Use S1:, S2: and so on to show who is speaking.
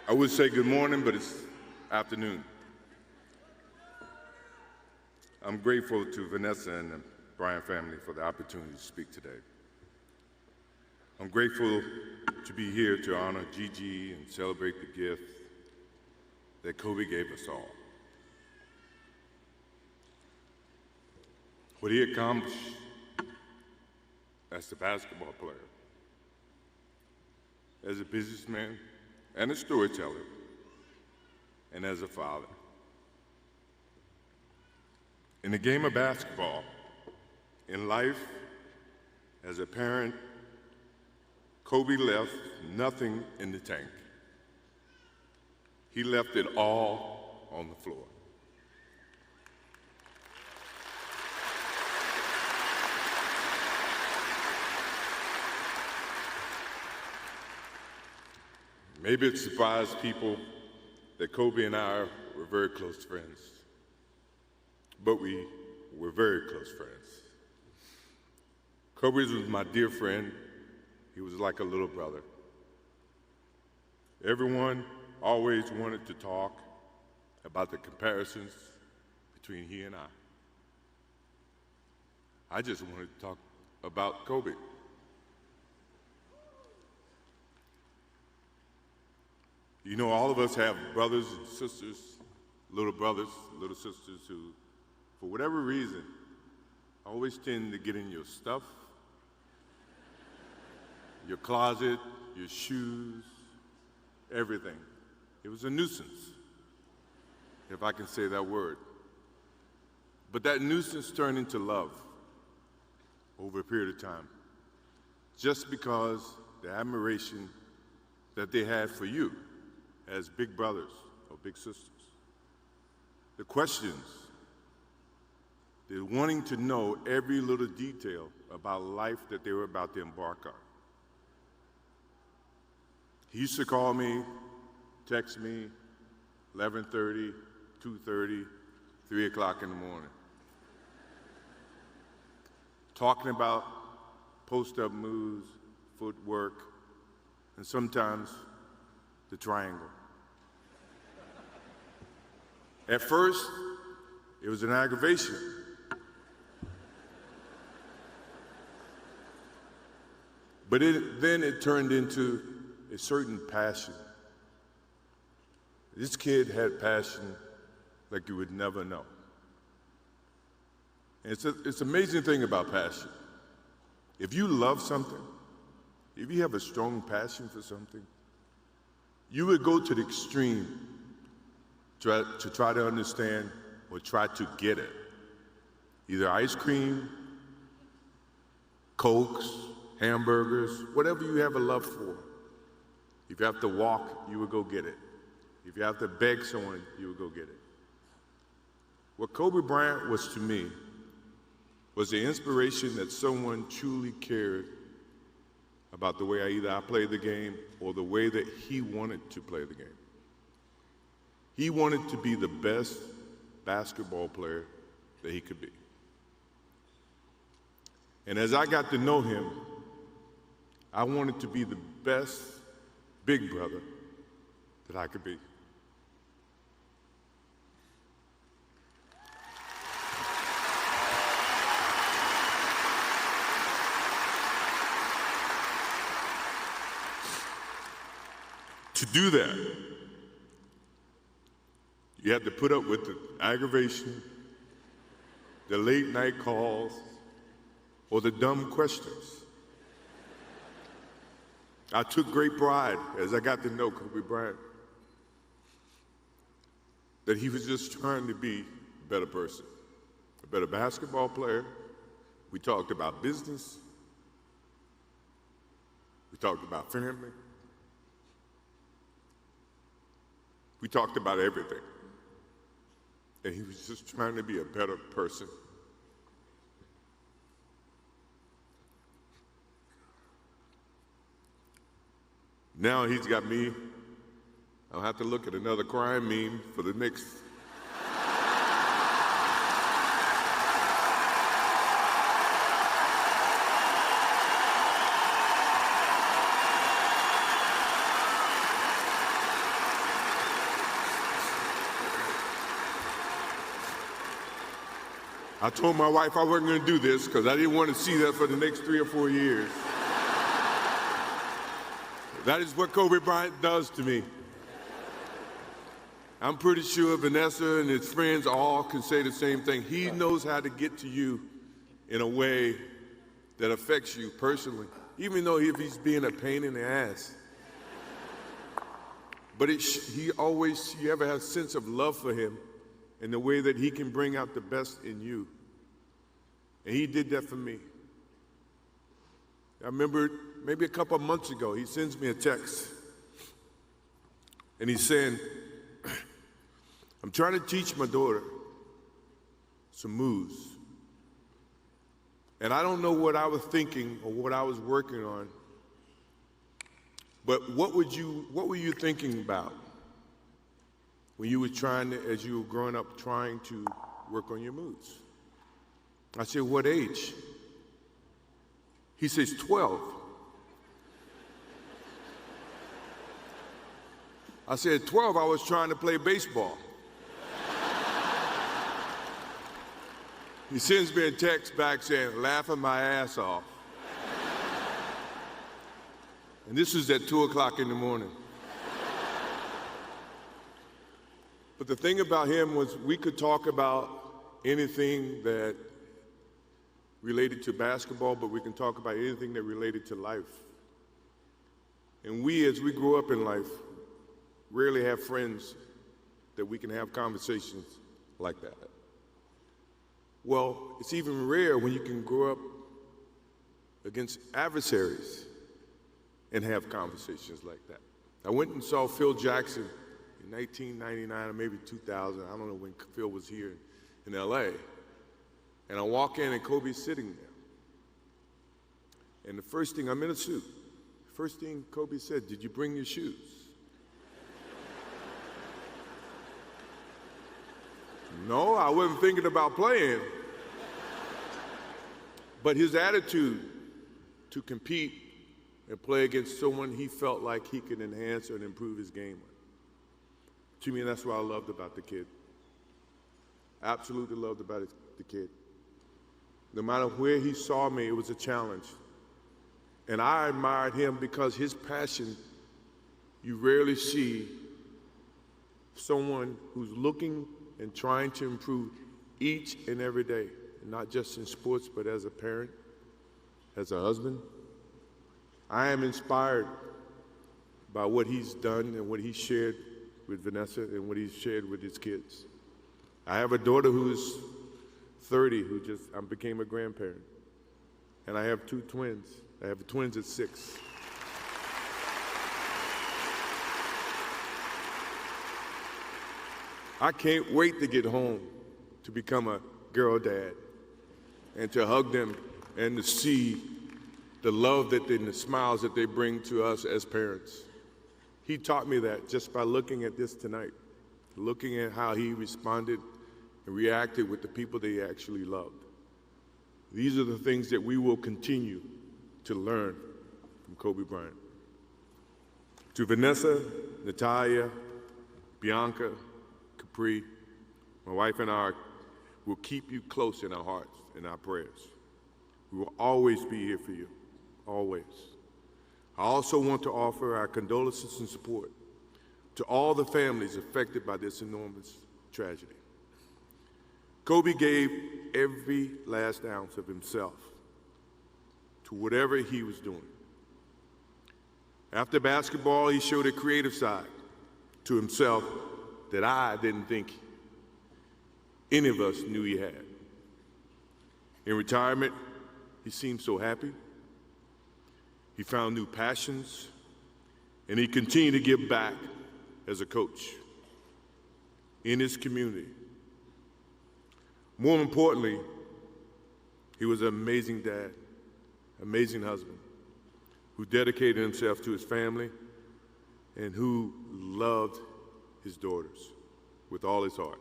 S1: I would say good morning, but it's afternoon. I'm grateful to Vanessa and the Bryant family for the opportunity to speak today. I'm grateful to be here to honor Gigi and celebrate the gift that Kobe gave us all. What he accomplished as a basketball player, as a businessman, and a storyteller, and as a father. In the game of basketball, in life, as a parent, Kobe left nothing in the tank. He left it all on the floor. Maybe it surprised people that Kobe and I were very close friends, but we were very close friends. Kobe was my dear friend. He was like a little brother. Everyone always wanted to talk about the comparisons between he and I just wanted to talk about Kobe. You know, all of us have brothers and sisters, little sisters who, for whatever reason, always tend to get in your stuff, your closet, your shoes, everything. It was a nuisance, if I can say that word. But that nuisance turned into love over a period of time, just because the admiration that they had for you as big brothers or big sisters. The questions, the wanting to know every little detail about life that they were about to embark on. He used to call me, text me, 11:30, 2:30, 3 o'clock in the morning, talking about post-up moves, footwork, and sometimes the triangle. At first, it was an aggravation. But then it turned into a certain passion. This kid had passion like you would never know. And it's an amazing thing about passion. If you love something, if you have a strong passion for something, you would go to the extreme to try to understand or try to get it. Either ice cream, Cokes, hamburgers, whatever you have a love for. If you have to walk, you would go get it. If you have to beg someone, you would go get it. What Kobe Bryant was to me was the inspiration that someone truly cared about the way I played the game or the way that he wanted to play the game. He wanted to be the best basketball player that he could be. And as I got to know him, I wanted to be the best big brother that I could be. To do that, you had to put up with the aggravation, the late night calls, or the dumb questions. I took great pride as I got to know Kobe Bryant that he was just trying to be a better person, a better basketball player. We talked about business. We talked about family. We talked about everything. And he was just trying to be a better person. Now he's got me. I'll have to look at another crime meme for the next. I told my wife I wasn't going to do this because I didn't want to see that for the next 3 or 4 years. That is what Kobe Bryant does to me. I'm pretty sure Vanessa and his friends all can say the same thing. He knows how to get to you in a way that affects you personally, even though if he's being a pain in the ass. But you ever have a sense of love for him in the way that he can bring out the best in you. And he did that for me. I remember maybe a couple of months ago, he sends me a text. And he's saying, I'm trying to teach my daughter some moves. And I don't know what I was thinking or what I was working on, but what were you thinking about when you were as you were growing up, trying to work on your moves? I said, what age? He says, 12. I said, 12, I was trying to play baseball. He sends me a text back saying, laughing my ass off. And this was at 2 o'clock in the morning. But the thing about him was we could talk about anything that related to basketball, but we can talk about anything that related to life. And as we grow up in life, rarely have friends that we can have conversations like that. Well, it's even rare when you can grow up against adversaries and have conversations like that. I went and saw Phil Jackson in 1999 or maybe 2000. I don't know when Phil was here in LA. And I walk in and Kobe's sitting there. And the first thing, I'm in a suit. First thing Kobe said, did you bring your shoes? No, I wasn't thinking about playing. But his attitude to compete and play against someone he felt like he could enhance and improve his game with. To me, that's what I loved about the kid. Absolutely loved about the kid. No matter where he saw me, it was a challenge. And I admired him because his passion, you rarely see someone who's looking and trying to improve each and every day, not just in sports, but as a parent, as a husband. I am inspired by what he's done and what he shared with Vanessa and what he's shared with his kids. I have a daughter who's 30 who became a grandparent. And I have 2 twins. I have twins at 6. I can't wait to get home to become a girl dad and to hug them and to see the love and the smiles that they bring to us as parents. He taught me that just by looking at this tonight, looking at how he responded and reacted with the people that he actually loved. These are the things that we will continue to learn from Kobe Bryant. To Vanessa, Natalia, Bianca, Capri, my wife and I will keep you close in our hearts and our prayers. We will always be here for you, always. I also want to offer our condolences and support to all the families affected by this enormous tragedy. Kobe gave every last ounce of himself to whatever he was doing. After basketball, he showed a creative side to himself that I didn't think any of us knew he had. In retirement, he seemed so happy. He found new passions, and he continued to give back as a coach in his community. More importantly, he was an amazing dad, amazing husband, who dedicated himself to his family and who loved his daughters with all his heart.